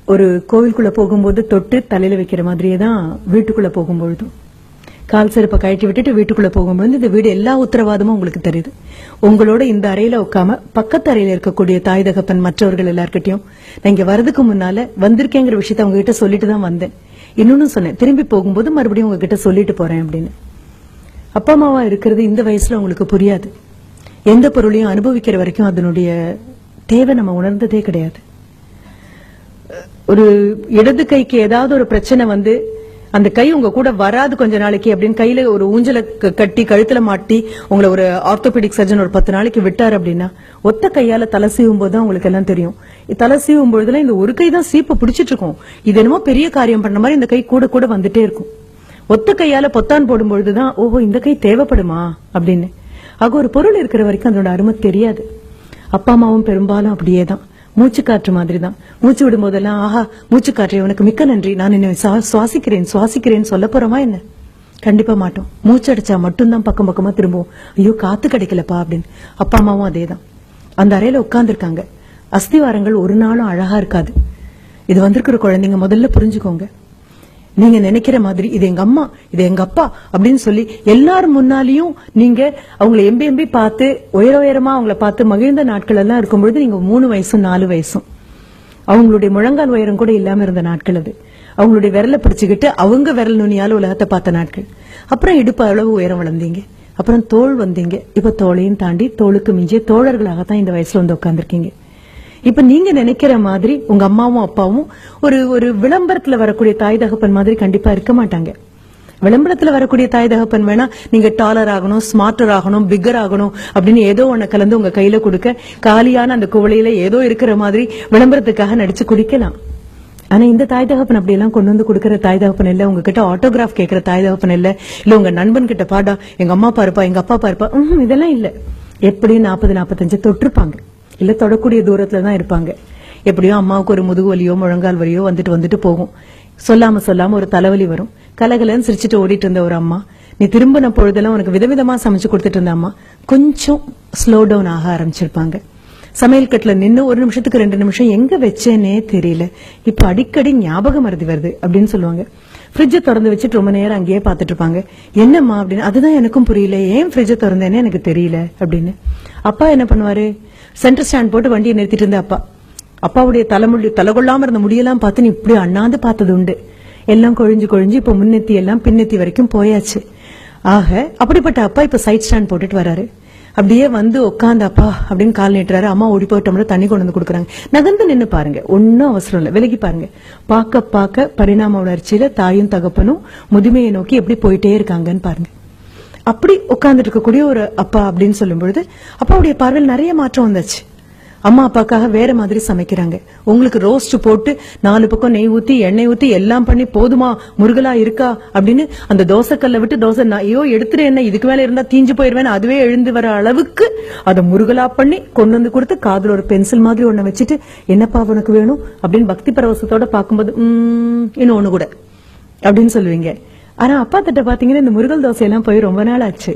ஒரு கோவிலுக்குள்ள போகும்போது தொட்டு தலையில வைக்கிற மாதிரியே தான் வீட்டுக்குள்ள போகும்பொழுதும் கால் செருப்பை கழட்டி விட்டுட்டு வீட்டுக்குள்ள போகும்போது இந்த வீடு எல்லா உத்தரவாதமும் உங்களுக்கு தெரியுது. உங்களோட இந்த அறையில உட்காம பக்கத்து அறையில இருக்கக்கூடிய தாய் தகப்பன் மற்றவர்கள் எல்லார்கிட்டையும் நான் இங்க வரதுக்கு முன்னால வந்திருக்கேங்கிற விஷயத்த அவங்க கிட்ட சொல்லிட்டு தான் வந்தேன். இன்னொன்னு சொன்னேன், திரும்பி போகும்போது மறுபடியும் உங்ககிட்ட சொல்லிட்டு போறேன் அப்படின்னு. அப்பா அம்மாவா இருக்கிறது இந்த வயசுல உங்களுக்கு புரியாது. எந்த பொருளையும் அனுபவிக்கிற வரைக்கும் அதனுடைய தேவை நம்ம உணர்ந்ததே கிடையாது. ஒரு இடது கைக்கு ஏதாவது ஒரு பிரச்சனை வந்து அந்த கை உங்க கூட வராது கொஞ்ச நாளைக்கு அப்படின்னு கையில ஒரு ஊஞ்சல கட்டி கழுத்துல மாட்டி உங்களை ஒரு ஆர்த்தோபெடிக் சர்ஜன் ஒரு 10 நாளைக்கு விட்டாரு அப்படின்னா ஒத்த கையால தலை சீவும் போதுதான் உங்களுக்கு எல்லாம் தெரியும். தலை சீவும் பொழுதுல இந்த ஒரு கை தான் சீப்பை பிடிச்சிட்டு இருக்கும். இது என்னமோ பெரிய காரியம் பண்ண மாதிரி இந்த கை கூட கூட வந்துட்டே இருக்கும். ஒத்த கையால பொத்தான் போடும் பொழுதுதான் ஓஹோ இந்த கை தேவைப்படுமா அப்படின்னு. ஆக ஒரு பொருள் இருக்கிற வரைக்கும் அதோட அருமை தெரியாது. அப்பா அம்மாவும் பெரும்பாலும் அப்படியேதான், மூச்சு காற்று மாதிரி தான். மூச்சு விடும் போதெல்லாம் ஆஹா மூச்சு காற்று உனக்கு மிக்க நன்றி, நான் என்ன சுவாசிக்கிறேன் சொல்ல போறோமா என்ன? கண்டிப்பா மாட்டோம். மூச்சடிச்சா மட்டும்தான் பக்கம் பக்கமா திரும்புவோம், ஐயோ காத்து கிடைக்கலப்பா அப்படின்னு. அப்பா அம்மாவும் அதேதான். அந்த அறையில உட்கார்ந்து இருக்காங்க. அஸ்திவாரங்கள் ஒரு நாளும் அழகா இருக்காது. இது வந்திருக்கிற குழந்தைங்க முதல்ல புரிஞ்சுக்கோங்க. நீங்க நினைக்கிற மாதிரி இது எங்க அம்மா இது எங்க அப்பா அப்படின்னு சொல்லி எல்லாரும் முன்னாலையும் நீங்க அவங்களை எம்பி பார்த்து உயரமா அவங்கள பார்த்து மகிழ்ந்த நாட்கள் எல்லாம் இருக்கும்பொழுது நீங்க 3 வயசும் 4 வயசும் அவங்களுடைய முழங்கால் உயரம் கூட இல்லாம இருந்த நாட்கள் அது. அவங்களுடைய விரலை பிடிச்சுக்கிட்டு அவங்க விரல் நுனியால உலகத்தை பார்த்த நாட்கள். அப்புறம் இடுப்பு அளவு உயரம் வளர்ந்தீங்க, அப்புறம் தோள் வந்தீங்க. இப்ப தோளையும் தாண்டி தோளுக்கு மிஞ்சிய தோழர்களாகத்தான் இந்த வயசுல வந்து உட்கார்ந்துருக்கீங்க. இப்ப நீங்க நினைக்கிற மாதிரி உங்க அம்மாவும் அப்பாவும் ஒரு விளம்பரத்துல வரக்கூடிய தாய் தகப்பன் மாதிரி கண்டிப்பா இருக்க மாட்டாங்க. விளம்பரத்துல வரக்கூடிய தாய் தகப்பன் வேணா நீங்க டாலர் ஆகணும், ஸ்மார்ட்டர் ஆகணும், பிக்கர் ஆகணும் அப்படின்னு ஏதோ ஒண்ணு கலந்து உங்க கையில கொடுக்க காலியான அந்த குவளையில ஏதோ இருக்கிற மாதிரி விளம்பரத்துக்காக நடிச்சு குடிக்கலாம். ஆனா இந்த தாய் தகப்பன் அப்படி எல்லாம் கொண்டு வந்து கொடுக்கற தாய் தகப்பன் இல்ல. உங்ககிட்ட ஆட்டோகிராஃப் கேட்கிற தாய் தகப்பன் இல்ல. இல்ல உங்க நண்பன் கிட்ட பாடா எங்க அம்மா பாருப்பா எங்க அப்பா பாருப்பா, இதெல்லாம் இல்ல. எப்படி 40-45 தொட்டிருப்பாங்க, இல்ல தொடக்கூடிய தூரத்துலதான் இருப்பாங்க. எப்படியோ அம்மாவுக்கு ஒரு முதுகு வலியோ முழங்கால் வலியோ வந்துட்டு போகும். சொல்லாம ஒரு தலைவலி வரும். கலகலன்னு சிரிச்சுட்டு ஓடிட்டு இருந்த ஒரு அம்மா, நீ திரும்பின பொழுதெல்லாம் உனக்கு விதவிதமா சமைச்சு கொடுத்துட்டு இருந்த அம்மா கொஞ்சம் ஸ்லோ டவுன் ஆக ஆரம்பிச்சிருப்பாங்க. சமையல் கட்டுல நின்னு 1 நிமிஷத்துக்கு 2 நிமிஷம் எங்க வச்சேனே தெரியல, இப்ப அடிக்கடி ஞாபகம் மறதி வருது அப்படின்னு சொல்லுவாங்க. ஃப்ரிட்ஜை திறந்து வச்சுட்டு ரொம்ப நேரம் அங்கேயே பாத்துட்டு இருப்பாங்க. என்னம்மா அப்படின்னு. அதுதான் எனக்கும் புரியல, ஏன் ஃப்ரிட்ஜை திறந்தேன்னு எனக்கு தெரியல அப்படின்னு. அப்பா என்ன பண்ணுவாரு, சென்டர் ஸ்டாண்ட் போட்டு வண்டியை நிறுத்திட்டு இருந்த அப்பாவுடைய தலைகொள்ளாம இருந்த முடியெல்லாம் பார்த்து நீ இப்படி அண்ணாந்து பார்த்தது உண்டு. எல்லாம் கொழிஞ்சு இப்ப முன்னெத்தி எல்லாம் பின்னெத்தி வரைக்கும் போயாச்சு. ஆக அப்படிப்பட்ட அப்பா இப்ப சைட் ஸ்டாண்ட் போட்டுட்டு வராரு. அப்படியே வந்து உட்காந்து அப்பா அப்படின்னு கால் நீட்டுறாரு. அம்மா ஓடி போயிட்டோம்னா தண்ணி கொண்டு வந்து கொடுக்குறாங்க. நகர்ந்து நின்னு பாருங்க, ஒன்னும் அவசரம் இல்ல, விலகி பாருங்க. பார்க்க பரிணாம வளர்ச்சியில தாயும் தகப்பனும் முதுமையை நோக்கி எப்படி போயிட்டே இருக்காங்கன்னு பாருங்க. அப்படி உட்கார்ந்துட்டு இருக்கக்கூடிய ஒரு அப்பா அப்படின்னு சொல்லும் பொழுது அப்பாவுடைய பார்வையில் நிறைய மாற்றம் வந்துச்சு. அம்மா அப்பாக்காக வேற மாதிரி சமைக்கிறாங்க. உங்களுக்கு ரோஸ்ட் போட்டு 4 பக்கம் நெய் ஊத்தி எண்ணெய் ஊத்தி எல்லாம் பண்ணி போதுமா முருகலா இருக்கா அப்படின்னு அந்த தோசைக்கல்ல விட்டு தோசை ஐயோ எடுத்துட்டு என்ன இதுக்கு மேல இருந்தா தீஞ்சு போயிருவேன் அதுவே எழுந்து வர அளவுக்கு அதை முருகலா பண்ணி கொண்டு வந்து கொடுத்து காதுல ஒரு பென்சில் மாதிரி ஒண்ணு வச்சுட்டு என்னப்பா உனக்கு வேணும் அப்படின்னு பக்தி பரவசத்தோட பார்க்கும்போது இன்னொன்னு கூட அப்படின்னு சொல்லுவீங்க. ஆனா அப்பா தட்ட பாத்தீங்கன்னா இந்த முருகல் தோசையெல்லாம் போய் ரொம்ப நாள் ஆச்சு.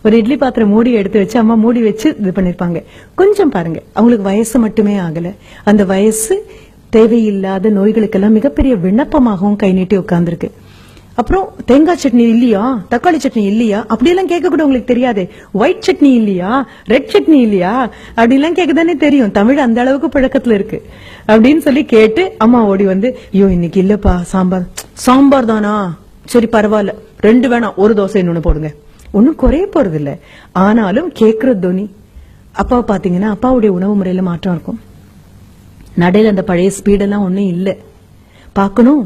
ஒரு இட்லி பாத்திரம் மூடி எடுத்து வச்சு அம்மா மூடி வச்சு இது பண்ணிருப்பாங்க. கொஞ்சம் பாருங்க, அவங்களுக்கு வயசு மட்டுமே ஆகல, அந்த வயசு தேவையில்லாத நோய்களுக்கெல்லாம் மிகப்பெரிய விண்ணப்பமாகவும் கை நீட்டி உட்கார்ந்துருக்கு. அப்புறம் தேங்காய் சட்னி இல்லையா, தக்காளி சட்னி இல்லையா அப்படியெல்லாம் கேட்க கூட உங்களுக்கு தெரியாது. ஒயிட் சட்னி இல்லையா, ரெட் சட்னி இல்லையா அப்படிலாம் கேட்கதானே தெரியும். தமிழ் அந்த அளவுக்கு பழக்கத்துல இருக்கு அப்படின்னு சொல்லி கேட்டு அம்மா ஓடி வந்து ஐயோ இன்னைக்கு இல்லப்பா சாம்பார் தானா, சரி பரவாயில்ல 2 வேணாம், ஒரு தோசை இன்னொன்னு போடுங்க. ஒன்னும் குறைய போறது இல்ல. ஆனாலும் கேக்குற தோனி அப்பாவை பாத்தீங்கன்னா அப்பாவுடைய உணவு முறையில மாற்றம் இருக்கும். நடையில அந்த பழைய ஸ்பீடெல்லாம் ஒன்னும் இல்ல. பாக்கணும்,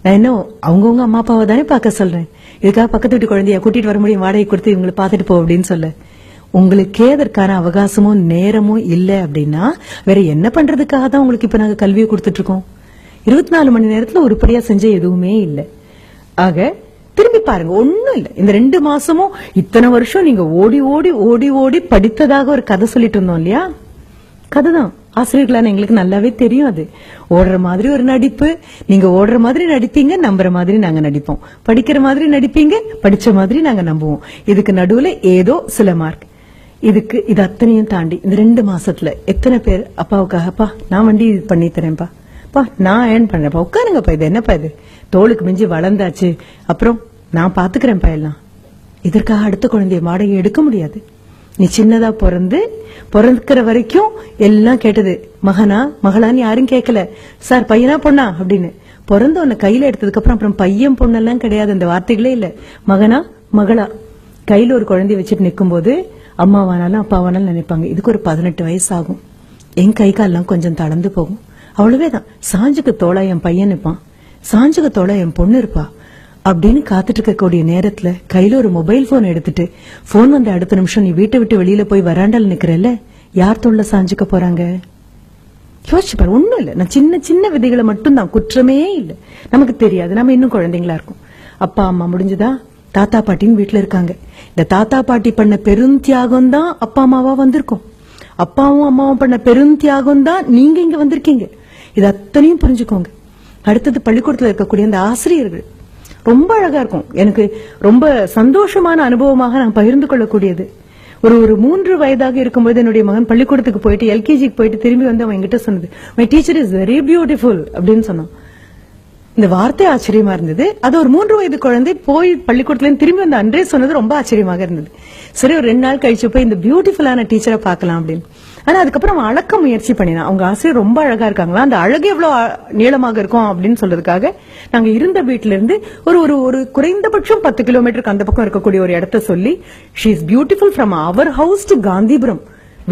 நான் என்ன அவங்கவுங்க அம்மா அப்பாவை தானே பாக்க சொல்றேன். இதுக்காக பக்கத்து வீட்டு குழந்தைய கூட்டிட்டு வர முடியும், வாடகை கொடுத்து இவங்களை பாத்துட்டு போ அப்படின்னு சொல்ல. உங்களுக்கே அதற்கான அவகாசமும் நேரமும் இல்ல அப்படின்னா வேற என்ன பண்றதுக்காக தான் உங்களுக்கு இப்ப நாங்க கல்வியை கொடுத்துட்டு இருக்கோம். 24 மணி நேரத்துல உருப்படியா செஞ்ச எதுவுமே இல்ல. ஆக திரும்பி பாருங்க, ஒண்ணும் இல்ல. இந்த 2 மாசமும் இத்தனை வருஷம் நீங்க ஓடி படித்ததாக ஒரு கதை சொல்லிட்டு இருந்தோம் இல்லையா, கதைதான். ஆசிரியர்களான எங்களுக்கு நல்லாவே தெரியும். அது ஓடுற மாதிரி ஒரு நடிப்பு, நீங்க ஓடுற மாதிரி நடிப்பீங்க, நம்புற மாதிரி நாங்க நடிப்போம், படிக்கிற மாதிரி நடிப்பீங்க, படிச்ச மாதிரி நாங்க நம்புவோம். இதுக்கு நடுவுல ஏதோ சில மார்க். இது அத்தனையும் தாண்டி இந்த 2 மாசத்துல எத்தனை பேர் அப்பாவுக்காகப்பா நான் வண்டி பண்ணி தரேன்ப்பா, நான் ஏர்ன் பண்றேன்ப்பா, உட்காருங்கப்பா, இது என்னப்பா இது, தோளுக்கு மிஞ்சி வளர்ந்தாச்சு, அப்புறம் நான் பாத்துக்கிறேன்ப்பா எல்லாம். இதற்காக அடுத்த குழந்தைய வாடகை எடுக்க முடியாது. நீ சின்னதா பிறந்துக்கிற வரைக்கும் எல்லாம் கேட்டது, மகனா மகளான்னு யாரும் கேட்கல, சார் பையனா பொண்ணா அப்படின்னு. பிறந்த உன்னை கையில எடுத்ததுக்கு அப்புறம் பையன் பொண்ணெல்லாம் கிடையாது, அந்த வார்த்தைகளே இல்ல. மகனா மகளா கையில ஒரு குழந்தைய வச்சுட்டு நிக்கும் போது அம்மாவானாலும் அப்பாவானாலும் நினைப்பாங்க, இதுக்கு ஒரு 18 வயசு ஆகும், என் கை கால்லாம் கொஞ்சம் தளர்ந்து போகும், அவ்வளவேதான். சாஞ்சுக்கு தோளா என் பையன் இருப்பான், சாஞ்சுக்கு தோளா என் பொண்ணு இருப்பா அப்படின்னு காத்துட்டு இருக்கக்கூடிய நேரத்துல கையில ஒரு மொபைல் போன் எடுத்துட்டு போன் வந்த அடுத்த நிமிஷம் நீ வீட்டை விட்டு வெளியில போய் வராண்டால நிக்கிறல்ல, யார் தோல்ல சாஞ்சுக்க போறாங்க? யோசிச்சு பாரு. ஒண்ணும் இல்ல, நான் சின்ன சின்ன விதைகளை மட்டும் தான், குற்றமே இல்ல, நமக்கு தெரியாது, நம்ம இன்னும் குழந்தைங்களா இருக்கும். அப்பா அம்மா முடிஞ்சதா, தாத்தா பாட்டின்னு வீட்டுல இருக்காங்க. இந்த தாத்தா பாட்டி பண்ண பெரும் தியாகம் தான் அப்பா அம்மாவா வந்திருக்கோம். அப்பாவும் அம்மாவும் பண்ண பெரும் தியாகம் தான் நீங்க இங்க வந்திருக்கீங்க. இது அத்தனையும் புரிஞ்சுக்கோங்க. அடுத்தது பள்ளிக்கூடத்துல இருக்கக்கூடிய அந்த ஆசிரியர்கள் ரொம்ப அழகா இருக்கும். எனக்கு ரொம்ப சந்தோஷமான அனுபவமாக நான் பகிர்ந்து கொள்ளக்கூடியது. ஒரு 3 வயதாக இருக்கும்போது என்னுடைய மகன் பள்ளிக்கூடத்துக்கு போயிட்டு எல்கேஜிக்கு போயிட்டு திரும்பி வந்து அவன் என்கிட்ட சொன்னது, my teacher is very beautiful அப்படின்னு சொன்னான். இந்த வார்த்தை ஆச்சரியமா இருந்தது. அது ஒரு 3 வயது குழந்தை போய் பள்ளிக்கூடத்துல திரும்பி வந்து அன்றே சொன்னது ரொம்ப ஆச்சரியமாக இருந்தது. சரி, ஒரு 2 நாள் கழிச்சு போய் இந்த பியூட்டிஃபுல்லான டீச்சரை பார்க்கலாம் அப்படின்னு. ஆனா அதுக்கப்புறம் அவன் அளக்க முயற்சி பண்ணினான். அவங்க ஆசிரியர் ரொம்ப அழகா இருக்காங்களா, அந்த அழகு எவ்வளவு நீளமாக இருக்கும் அப்படின்னு சொல்றதுக்காக நாங்க இருந்த வீட்டுல இருந்து ஒரு குறைந்தபட்சம் 10 கிலோமீட்டருக்கு அந்த பக்கம் இருக்கக்கூடிய ஒரு இடத்த சொல்லி, she is beautiful from our house to Gandhipuram,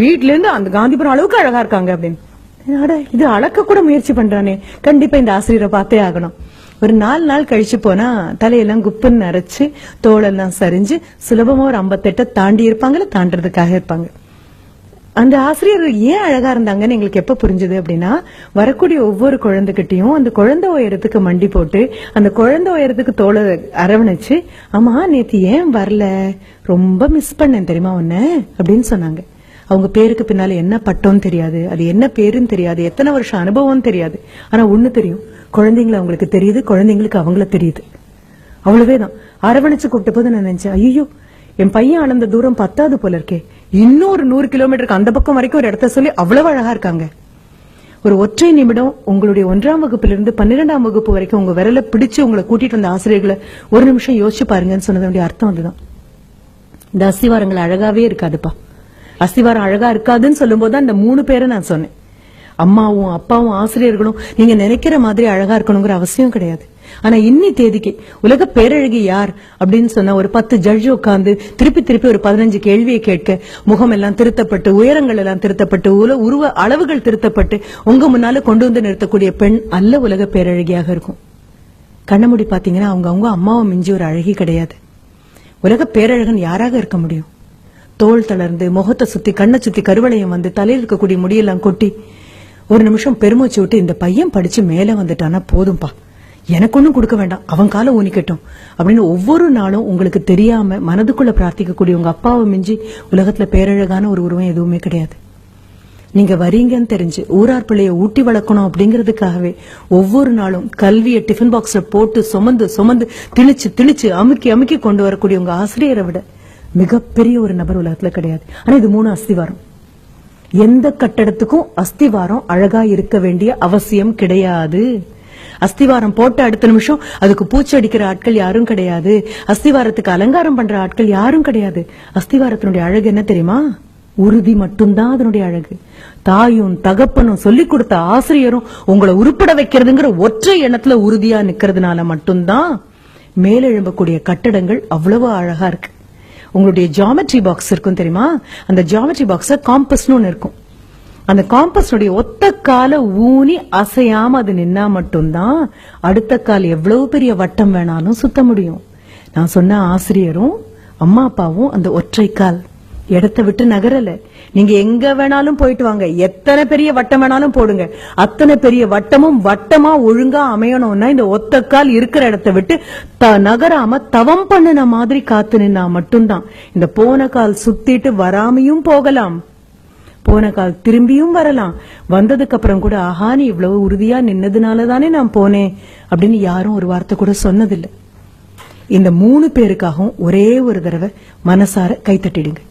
வீட்ல இருந்து அந்த காந்திபுரம் அளவுக்கு அழகா இருக்காங்க அப்படின்னு. இது அளக்க கூட முயற்சி பண்றானே, கண்டிப்பா இந்த ஆசிரியரை பார்த்தே ஆகணும். ஒரு 4 நாள் கழிச்சு போனா தலையெல்லாம் குப்புன்னு நரைச்சு தோளெல்லாம் சரிஞ்சு சுலபமா ஒரு 58 தாண்டி இருப்பாங்கல்ல, தாண்டறதுக்காக இருப்பாங்க. அந்த ஆசிரியர் ஏன் அழகா இருந்தாங்கன்னு எங்களுக்கு எப்ப புரிஞ்சது அப்படின்னா, வரக்கூடிய ஒவ்வொரு குழந்தைகிட்டையும் அந்த குழந்தை உயரத்துக்கு மண்டி போட்டு அந்த குழந்தை உயரத்துக்கு தோளை அரவணைச்சு, ஆமா நேத்து ஏன் வரல, ரொம்ப மிஸ் பண்ணேன் தெரியுமா உன்ன அப்படின்னு சொன்னாங்க. அவங்க பேருக்கு பின்னால என்ன பட்டோன்னு தெரியாது, அது என்ன பேருன்னு தெரியாது, எத்தனை வருஷம் அனுபவம் தெரியாது. ஆனா ஒண்ணு தெரியும், குழந்தைங்களை அவங்களுக்கு தெரியுது, குழந்தைங்களுக்கு அவங்கள தெரியுது, அவ்வளவேதான். அரவணைச்சு கூப்பிட்ட போது நான் நினைச்சேன், ஐயோ என் பையன் அளந்த தூரம் 10வது போல இருக்கே, இன்னொரு 100 கிலோமீட்டருக்கு அந்த பக்கம் வரைக்கும் ஒரு இடத்த சொல்லி அவ்வளவு அழகா இருக்காங்க. ஒரு ஒற்றை நிமிடம் உங்களுடைய 1ஆம் வகுப்பிலிருந்து 12ஆம் வகுப்பு வரைக்கும் உங்க விரல பிடிச்சு உங்களை கூட்டிட்டு வந்த ஆசிரியர்களை ஒரு நிமிஷம் யோசிச்சு பாருங்கன்னு சொன்னதுடைய அர்த்தம் அதுதான். இந்த அஸ்திவாரங்கள் அழகாவே இருக்காதுப்பா. அஸ்திவாரம் அழகா இருக்காதுன்னு சொல்லும் போது அந்த 3 பேரை நான் சொன்னேன். அம்மாவும் அப்பாவும் ஆசிரியர்களும் நீங்க நினைக்கிற மாதிரி அழகா இருக்கணுங்கிற அவசியம் கிடையாது. ஆனா இன்னி தேதிக்கு உலக பேரழகி யார் அப்படின்னு சொன்னா, ஒரு 10 ஜட்ஜ் உட்கார்ந்து திருப்பி ஒரு 15 கேள்வியை கேட்க, முகம் எல்லாம் திருத்தப்பட்டு, உயரங்கள் எல்லாம் திருத்தப்பட்டு, உருவ அளவுகள் திருத்தப்பட்டு உங்க முன்னால கொண்டு வந்து நிறுத்தக்கூடிய பெண் அல்ல உலக பேரழகியாக இருக்கும். கண்ணமுடி பாத்தீங்கன்னா அவங்க அம்மாவை மிஞ்சி ஒரு அழகி கிடையாது. உலக பேரழகன் யாராக இருக்க முடியும்? தோல் தளர்ந்து, முகத்தை சுத்தி, கண்ணை சுத்தி கருவளையம் வந்து, தலையில் இருக்கக்கூடிய முடியெல்லாம் கொட்டி ஒரு நிமிஷம் பெருமூச்சு விட்டு, இந்த பையன் படிச்சு மேல வந்துட்டானா போதும்பா, எனக்கு ஒண்ணும் கொடுக்க வேண்டாம், அவன் காலை ஊனிக்கட்டும் அப்படின்னு ஒவ்வொரு நாளும் உங்களுக்கு தெரியாம மனதுக்குள்ள பிரார்த்திக்கக்கூடிய உங்க அப்பாவை மிஞ்சி உலகத்துல பேரழகான ஒரு உருவம் எதுவுமே கிடையாது. நீங்க வரீங்கன்னு தெரிஞ்சு ஊரார் பிள்ளைய ஊட்டி வளர்க்கணும் அப்படிங்கறதுக்காகவே ஒவ்வொரு நாளும் கல்வியை டிஃபன் பாக்ஸ்ல போட்டு சுமந்து திணிச்சு அமுக்கி கொண்டு வரக்கூடிய உங்க ஆசிரியரை விட மிகப்பெரிய ஒரு நபர் உலகத்துல கிடையாது. ஆனா இது 3 அஸ்திவாரம். எந்த கட்டடத்துக்கும் அஸ்திவாரம் அழகா இருக்க வேண்டிய அவசியம் கிடையாது. அஸ்திவாரம் போட்ட அடுத்த நிமிஷம் அதுக்கு பூச்சி அடிக்கிற ஆட்கள் யாரும் கிடையாது. அஸ்திவாரத்துக்கு அலங்காரம் பண்ற ஆட்கள் யாரும் கிடையாது. அஸ்திவாரத்தினுடைய அழகு என்ன தெரியுமா? உறுதி மட்டும்தான் அதனுடைய அழகு. தாயும் தகப்பனும் சொல்லிக் கொடுத்த ஆசிரியரும் உங்களை உருப்பட வைக்கிறதுங்கிற ஒற்றை எண்ணத்துல உறுதியா நிக்கிறதுனால மட்டும்தான் மேலெழும்பக்கூடிய கட்டடங்கள் அவ்வளவு அழகா இருக்கு. உங்களுடைய ஜியோமெட்ரி பாக்ஸ் இருக்கும் தெரியுமா? அந்த ஜியோமெட்ரி பாக்ஸ் காம்பஸ்னு ஒண்ணு இருக்கும். அந்த காம்பஸ்னுடைய ஒத்த கால ஊனி அசையாம அது நின்னா மட்டும்தான் அடுத்த கால் எவ்வளவு பெரிய வட்டம் வேணாலும் சுத்த முடியும். நான் சொன்ன ஆசிரியரும் அம்மா அப்பாவும் அந்த ஒற்றை கால் இடத்தை விட்டு நகரல. நீங்க எங்க வேணாலும் போயிட்டு வாங்க, எத்தனை பெரிய வட்டம் வேணாலும் போடுங்க, அத்தனை பெரிய வட்டமும் வட்டமா ஒழுங்கா அமையணும்னா இந்த ஒத்த கால் இருக்கிற இடத்தை விட்டு நகராம தவம் பண்ணின மாதிரி காத்து நின்னா மட்டும்தான். இந்த போன கால் சுத்திட்டு வராமையும் போகலாம், போன கால் திரும்பியும் வரலாம். வந்ததுக்கு அப்புறம் கூட ஆஹா நீ இவ்வளவு உறுதியா நின்னதுனாலதானே நான் போனேன் அப்படின்னு யாரும் ஒரு வார்த்தை கூட சொன்னதில்லை. இந்த 3 பேருக்காகவும் ஒரே ஒரு தடவை மனசார கைத்தட்டிடுங்க.